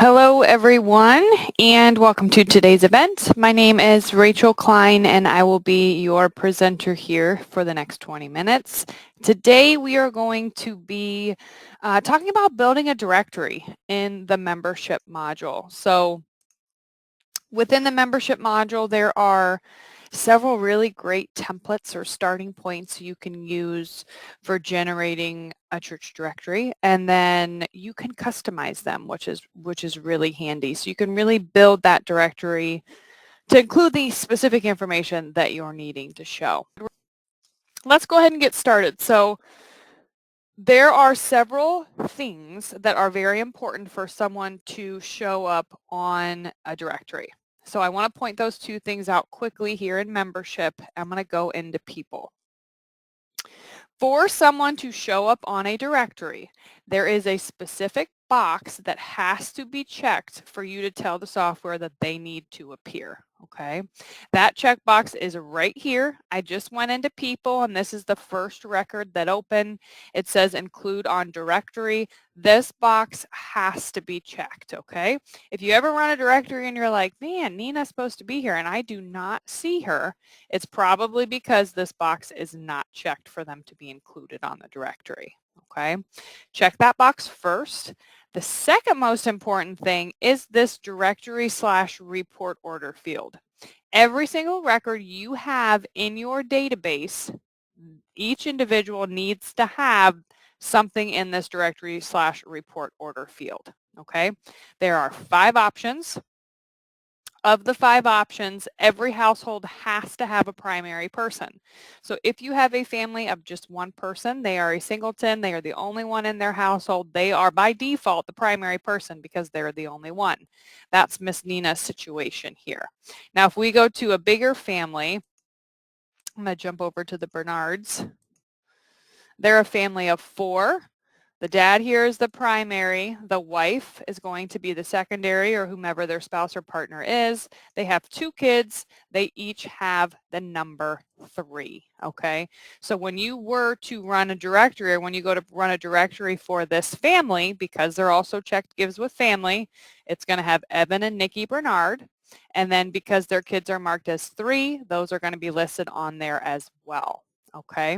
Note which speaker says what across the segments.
Speaker 1: Hello everyone and welcome to today's event. My name is Rachel Klein and I will be your presenter here for the next 20 minutes. Today we are going to be talking about building a directory in the membership module. So within the membership module there are several really great templates or starting points you can use for generating a church directory, and then you can customize them, which is really handy. So you can really build that directory to include the specific information that you're needing to show. Let's go ahead and get started. So there are several things that are very important for someone to show up on a directory. So I want to point those two things out quickly here in membership. I'm going to go into people. For someone to show up on a directory, there is a specific box that has to be checked for you to tell the software that they need to appear. Okay, that checkbox is right here. I just went into people and this is the first record that opened. It says include on directory. This box has to be checked. Okay, if you ever run a directory and you're like, man, Nina's supposed to be here and I do not see her, it's probably because this box is not checked for them to be included on the directory. Okay, check that box first. The second most important thing is this directory/report order field. Every single record you have in your database, each individual needs to have something in this directory/report order field. Okay, there are 5 options. Of the 5 options, every household has to have a primary person. So if you have a family of just one person, they are a singleton, they are the only one in their household, they are by default the primary person because they're the only one. That's Miss Nina's situation here. Now if we go to a bigger family, I'm going to jump over to the Bernards. They're a family of 4. The dad here is the primary. The wife is going to be the secondary or whomever their spouse or partner is. They have 2 kids. They each have the number 3. Okay. So when you were to run a directory or when you go to run a directory for this family, because they're also checked gives with family, it's going to have Evan and Nikki Bernard. And then because their kids are marked as 3, those are going to be listed on there as well. Okay.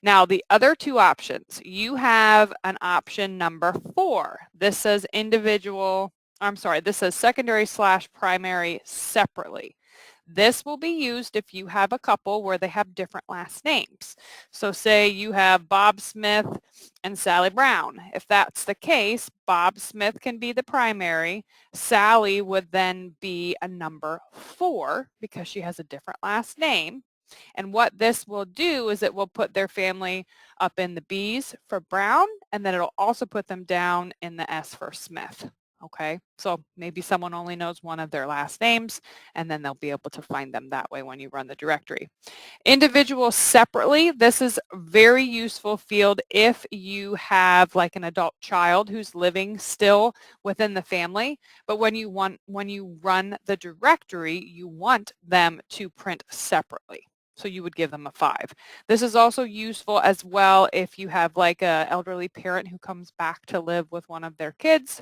Speaker 1: Now the other 2 options, you have an option number 4. This says this says secondary/primary separately. This will be used if you have a couple where they have different last names. So say you have Bob Smith and Sally Brown. If that's the case, Bob Smith can be the primary. Sally would then be a number 4 because she has a different last name. And what this will do is it will put their family up in the B's for Brown, and then it'll also put them down in the S for Smith. Okay, so maybe someone only knows one of their last names, and then they'll be able to find them that way when you run the directory. Individuals separately, this is a very useful field if you have like an adult child who's living still within the family, but when you run the directory, you want them to print separately. So you would give them a 5. This is also useful as well if you have like an elderly parent who comes back to live with one of their kids.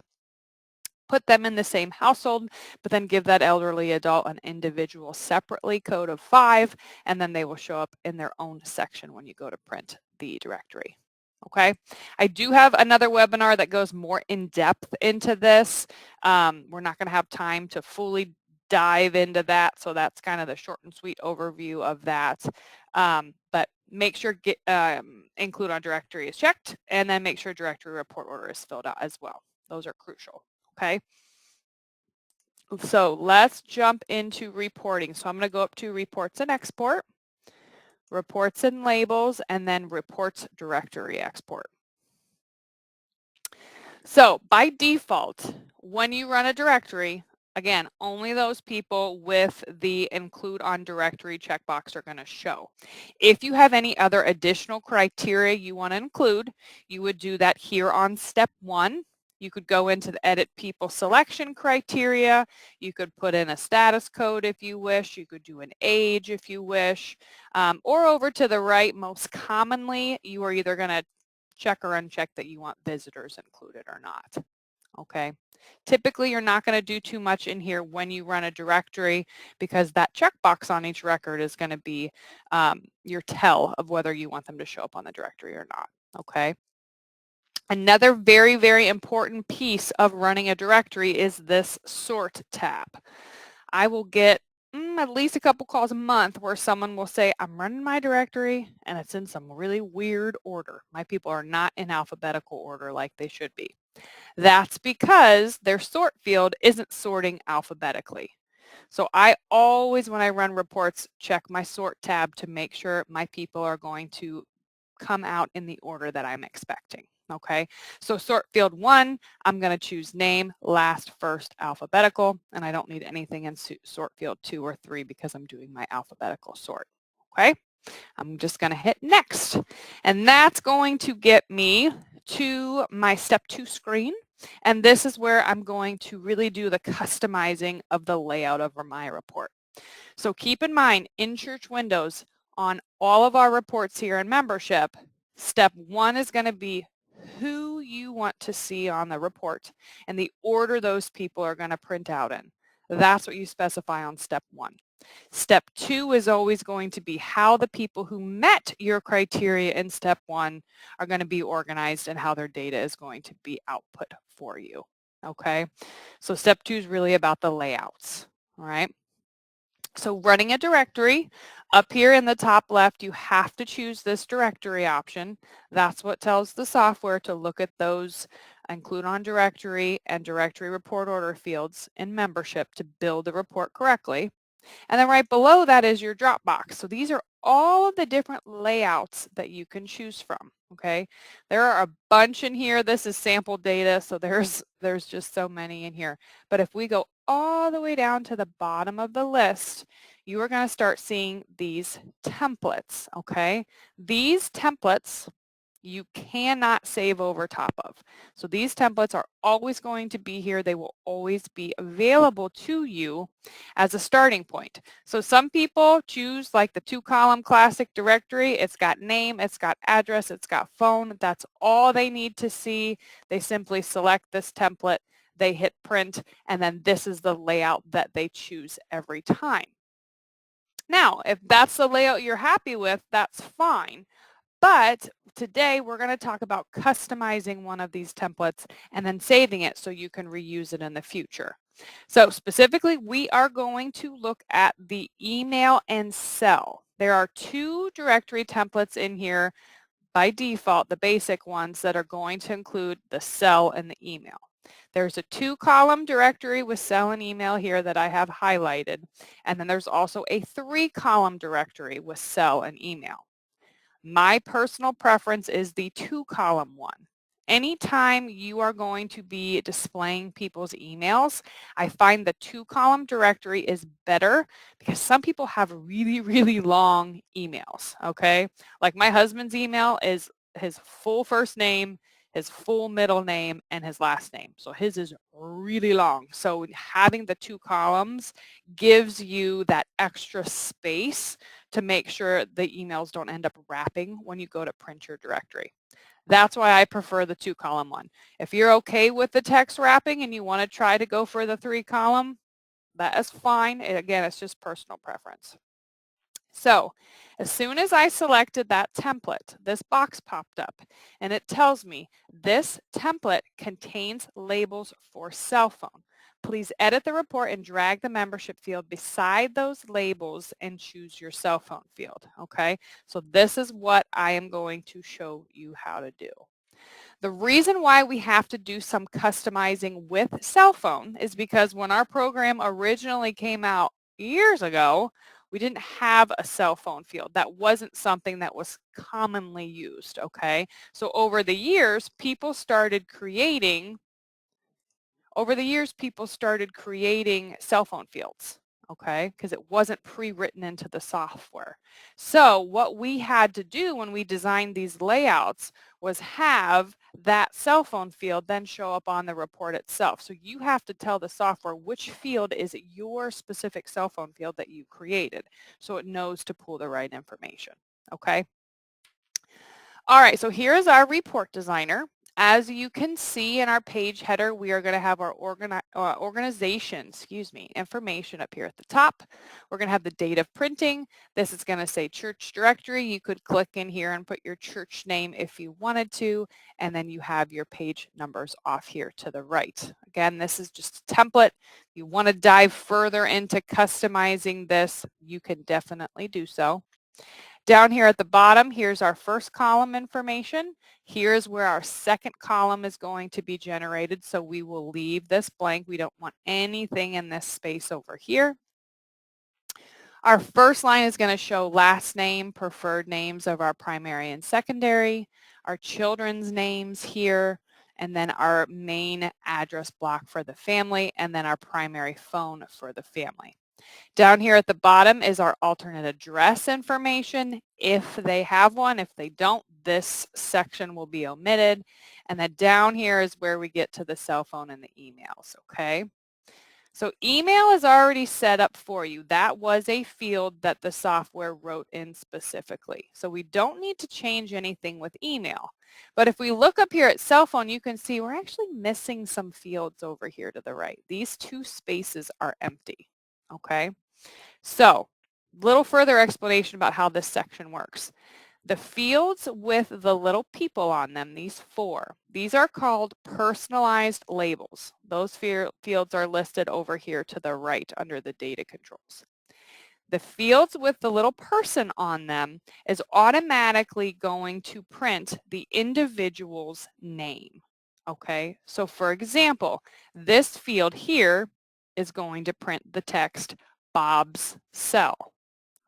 Speaker 1: Put them in the same household, but then give that elderly adult an individual separately code of 5, and then they will show up in their own section when you go to print the directory. Okay, I do have another webinar that goes more in depth into this. We're not going to have time to fully dive into that, so that's kind of the short and sweet overview of that. But make sure include on directory is checked, and then make sure directory report order is filled out as well. Those are crucial. Okay, so let's jump into reporting. So I'm going to go up to reports and export, reports and labels, and then reports directory export. So by default, when you run a directory, again, only those people with the include on directory checkbox are going to show. If you have any other additional criteria you want to include, you would do that here on step 1. You could go into the edit people selection criteria. You could put in a status code if you wish. You could do an age if you wish. Or over to the right, most commonly, you are either going to check or uncheck that you want visitors included or not. okay? Typically, you're not going to do too much in here when you run a directory because that checkbox on each record is going to be your tell of whether you want them to show up on the directory or not, okay? Another very, very important piece of running a directory is this sort tab. I will get at least a couple calls a month where someone will say, I'm running my directory and it's in some really weird order. My people are not in alphabetical order like they should be. That's because their sort field isn't sorting alphabetically. So I always, when I run reports, check my sort tab to make sure my people are going to come out in the order that I'm expecting. Okay, so sort field 1, I'm going to choose name, last, first, alphabetical, and I don't need anything in sort field 2 or 3 because I'm doing my alphabetical sort. Okay, I'm just going to hit next, and that's going to get me to my step 2 screen, and this is where I'm going to really do the customizing of the layout of my report. So keep in mind, in Church Windows, on all of our reports here in membership, step 1 is going to be who you want to see on the report and the order those people are going to print out in. That's what you specify on step 1. Step 2 is always going to be how the people who met your criteria in step 1 are going to be organized and how their data is going to be output for you. Okay, so step 2 is really about the layouts. All right. So running a directory, up here in the top left, you have to choose this directory option. That's what tells the software to look at those include on directory and directory report order fields in membership to build the report correctly. And then right below that is your Dropbox. So these are all of the different layouts that you can choose from, okay? There are a bunch in here. This is sample data, so there's just so many in here. But if we go all the way down to the bottom of the list, you are going to start seeing these templates, okay? These templates you cannot save over top of. So these templates are always going to be here. They will always be available to you as a starting point. So some people choose like the 2-column classic directory. It's got name, it's got address, it's got phone. That's all they need to see. They simply select this template, they hit print, and then this is the layout that they choose every time. Now, if that's the layout you're happy with, that's fine. But today we're going to talk about customizing one of these templates and then saving it so you can reuse it in the future. So specifically, we are going to look at the email and cell. There are 2 directory templates in here by default, the basic ones that are going to include the cell and the email. There's a 2-column directory with cell and email here that I have highlighted, and then there's also a 3-column directory with cell and email. My personal preference is the 2-column one. Anytime you are going to be displaying people's emails, I find the 2-column directory is better because some people have really, really long emails, okay? Like my husband's email is his full first name, his full middle name, and his last name. So his is really long. So having the 2 columns gives you that extra space to make sure the emails don't end up wrapping when you go to print your directory. That's why I prefer the 2-column one. If you're okay with the text wrapping and you want to try to go for the 3-column, that is fine. Again, it's just personal preference. So as soon as I selected that template, this box popped up and it tells me this template contains labels for cell phone. Please edit the report and drag the membership field beside those labels and choose your cell phone field. Okay, so this is what I am going to show you how to do. The reason why we have to do some customizing with cell phone is because when our program originally came out years ago, we didn't have a cell phone field. That wasn't something that was commonly used, okay? So over the years, people started creating cell phone fields, okay, because it wasn't pre-written into the software. So what we had to do when we designed these layouts was have that cell phone field then show up on the report itself. So you have to tell the software which field is your specific cell phone field that you created so it knows to pull the right information, okay? All right, so here is our report designer. as you can see in our page header, we are going to have our organization, information up here at the top. We're going to have the date of printing. This is going to say church directory. You could click in here and put your church name if you wanted to, and then you have your page numbers off here to the right. Again, this is just a template. If you want to dive further into customizing this, you can definitely do so. Down here at the bottom, here's our first column information. Here's where our second column is going to be generated, so we will leave this blank. We don't want anything in this space over here. Our first line is going to show last name, preferred names of our primary and secondary, our children's names here, and then our main address block for the family, and then our primary phone for the family. Down here at the bottom is our alternate address information, if they have one. If they don't, this section will be omitted. And then down here is where we get to the cell phone and the emails, okay? So email is already set up for you. That was a field that the software wrote in specifically. So we don't need to change anything with email. But if we look up here at cell phone, you can see we're actually missing some fields over here to the right. These two spaces are empty, okay? So, little further explanation about how this section works. The fields with the little people on them, these four, these are called personalized labels. Those fields are listed over here to the right under the data controls. The fields with the little person on them is automatically going to print the individual's name. Okay, so for example, this field here is going to print the text Bob's cell.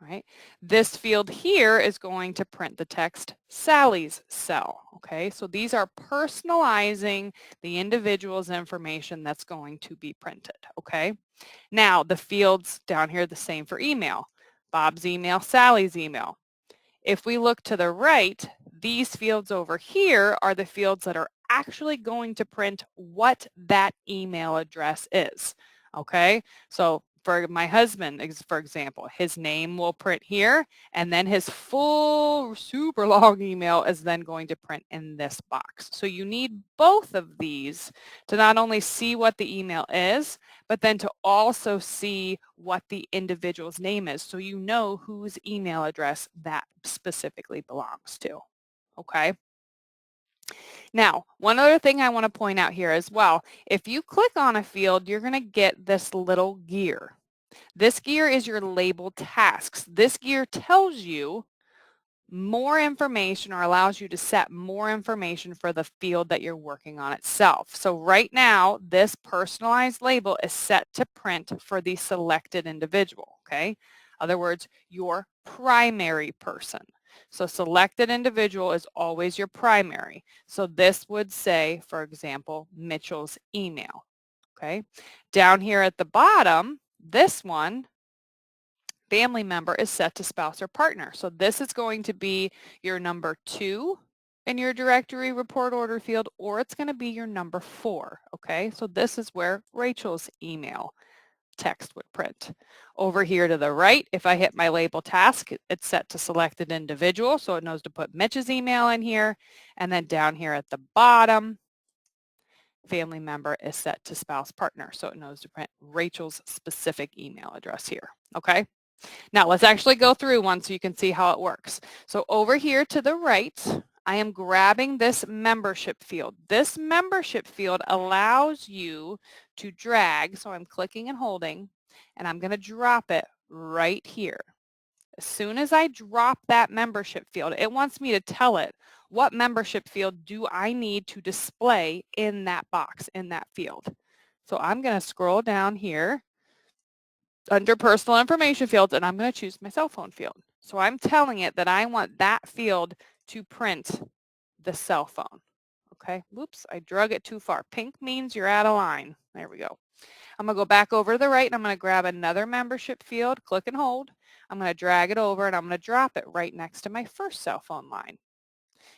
Speaker 1: Right? This field here is going to print the text Sally's cell. Okay, so these are personalizing the individual's information that's going to be printed. Okay, now the fields down here are the same for email. Bob's email, Sally's email. If we look to the right, these fields over here are the fields that are actually going to print what that email address is. Okay, so for my husband, for example, his name will print here, and then his full super long email is then going to print in this box. So you need both of these to not only see what the email is, but then to also see what the individual's name is, so you know whose email address that specifically belongs to. Okay? Now, one other thing I want to point out here as well, if you click on a field, you're going to get this little gear. This gear is your labeled tasks. This gear tells you more information or allows you to set more information for the field that you're working on itself. So right now, this personalized label is set to print for the selected individual, okay? In other words, your primary person. So selected individual is always your primary. So this would say, for example, Mitchell's email, okay? Down here at the bottom, this one, family member, is set to spouse or partner. So this is going to be your number 2 in your directory report order field, or it's going to be your number 4, okay? So this is where Rachel's email text would print. Over here to the right, if I hit my label task, it's set to selected individual, so it knows to put Mitch's email in here. And then down here at the bottom, family member is set to spouse partner, so it knows to print Rachel's specific email address here, okay? Now let's actually go through one so you can see how it works. So over here to the right, I am grabbing this membership field. This membership field allows you to drag, so I'm clicking and holding, and I'm going to drop it right here. As soon as I drop that membership field, it wants me to tell it what membership field do I need to display in that box, in that field. So I'm going to scroll down here under personal information fields, and I'm going to choose my cell phone field. So I'm telling it that I want that field to print the cell phone. Okay, whoops, I drug it too far. Pink means you're out of line. There we go. I'm going to go back over to the right, and I'm going to grab another membership field, click and hold. I'm going to drag it over, and I'm going to drop it right next to my first cell phone line.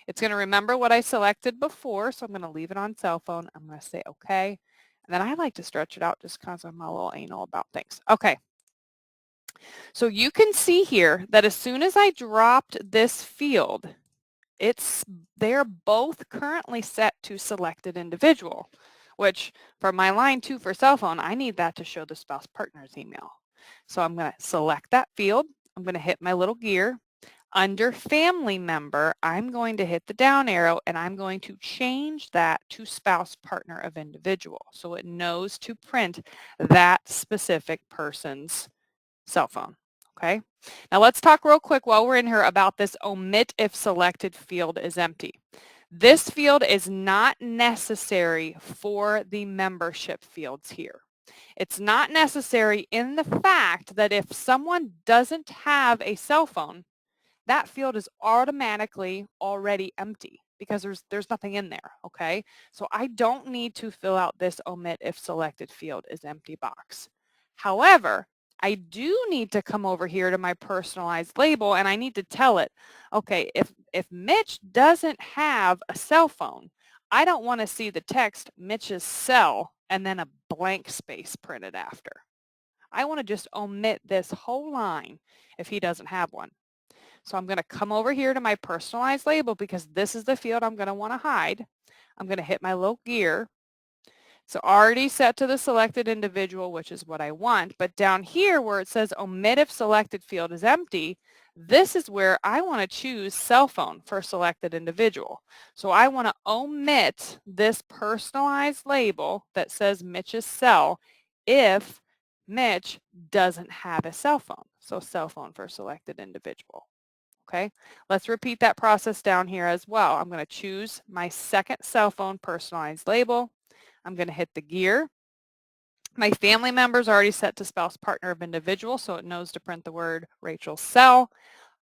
Speaker 1: It's going to remember what I selected before, so I'm going to leave it on cell phone. I'm going to say okay. And then I like to stretch it out just because I'm a little anal about things. Okay. So you can see here that as soon as I dropped this field, they're both currently set to selected individual, which for my line 2 for cell phone, I need that to show the spouse partner's email. So I'm going to select that field. I'm going to hit my little gear. Under family member, I'm going to hit the down arrow and I'm going to change that to spouse partner of individual. So it knows to print that specific person's cell phone. Okay. Now let's talk real quick while we're in here about this omit if selected field is empty. This field is not necessary for the membership fields here. It's not necessary in the fact that if someone doesn't have a cell phone, that field is automatically already empty because there's nothing in there, okay? So I don't need to fill out this omit if selected field is empty box. However, I do need to come over here to my personalized label and I need to tell it, okay, if Mitch doesn't have a cell phone, I don't want to see the text Mitch's cell and then a blank space printed after. I want to just omit this whole line if he doesn't have one. So I'm going to come over here to my personalized label because this is the field I'm going to want to hide. I'm going to hit my little gear. So already set to the selected individual, which is what I want. But down here where it says omit if selected field is empty, this is where I want to choose cell phone for selected individual. So I want to omit this personalized label that says Mitch's cell if Mitch doesn't have a cell phone. So cell phone for selected individual. Okay, let's repeat that process down here as well. I'm going to choose my second cell phone personalized label. I'm going to hit the gear. My family member is already set to spouse partner of individual, so it knows to print the word Rachel's cell.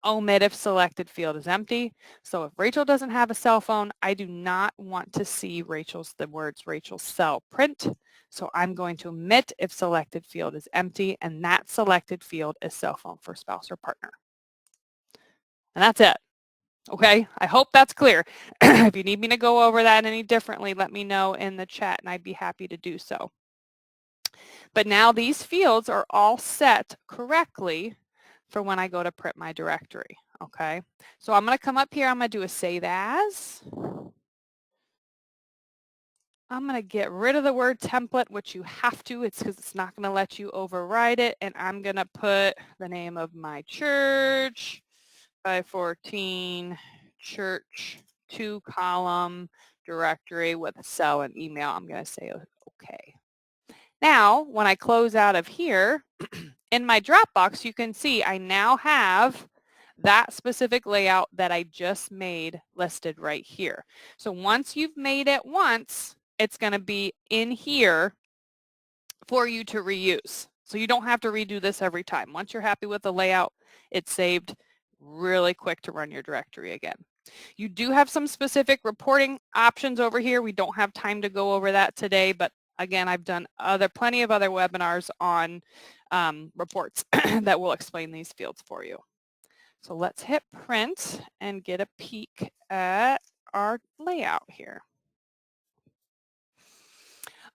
Speaker 1: Omit if selected field is empty. So if Rachel doesn't have a cell phone, I do not want to see the words Rachel's cell print. So I'm going to omit if selected field is empty, and that selected field is cell phone for spouse or partner. And that's it. Okay, I hope that's clear. If you need me to go over that any differently, let me know in the chat and I'd be happy to do so. But now these fields are all set correctly for when I go to print my directory. Okay, so I'm going to come up here. I'm going to do a save as. I'm going to get rid of the word template, which you have to. It's because it's not going to let you override it. And I'm going to put the name of my church, 514 church 2-column directory with a cell and email. I'm going to say okay. Now, when I close out of here, in my Dropbox, you can see I now have that specific layout that I just made listed right here. So once you've made it once, it's going to be in here for you to reuse. So you don't have to redo this every time. Once you're happy with the layout, it's saved really quick to run your directory again. You do have some specific reporting options over here. We don't have time to go over that today, but again, I've done plenty of other webinars on reports that will explain these fields for you. So let's hit print and get a peek at our layout here.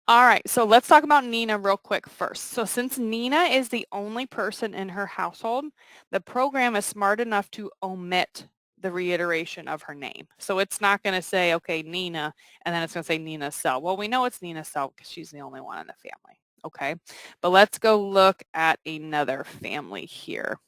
Speaker 1: All right, so let's talk about Nina real quick first. So since Nina is the only person in her household, the program is smart enough to omit the reiteration of her name. So it's not going to say, okay, Nina, and then it's going to say Nina's cell. Well, we know it's Nina's cell because she's the only one in the family. Okay, but let's go look at another family here.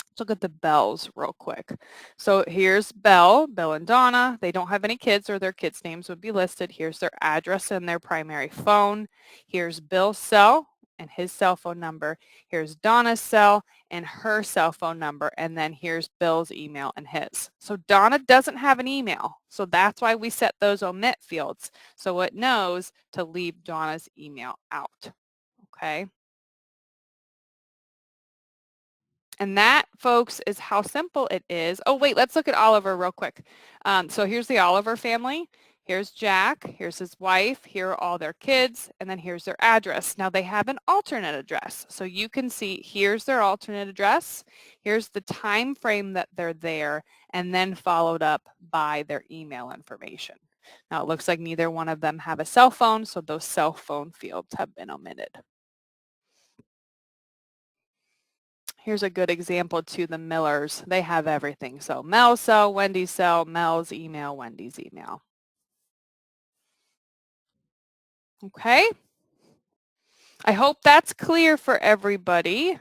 Speaker 1: Let's look at the Bells real quick. So here's Bill and Donna. They don't have any kids or their kids' names would be listed. Here's their address and their primary phone. Here's Bill's cell and his cell phone number. Here's Donna's cell and her cell phone number. And then here's Bill's email and his. So Donna doesn't have an email. So that's why we set those omit fields. So it knows to leave Donna's email out. Okay. And that, folks, is how simple it is. Oh, wait, let's look at Oliver real quick. So here's the Oliver family. Here's Jack. Here's his wife. Here are all their kids. And then here's their address. Now, they have an alternate address. So you can see here's their alternate address. Here's the time frame that they're there, and then followed up by their email information. Now, it looks like neither one of them have a cell phone, so those cell phone fields have been omitted. Here's a good example to the Millers. They have everything. So Mel's cell, Wendy's cell, Mel's email, Wendy's email. Okay. I hope that's clear for everybody.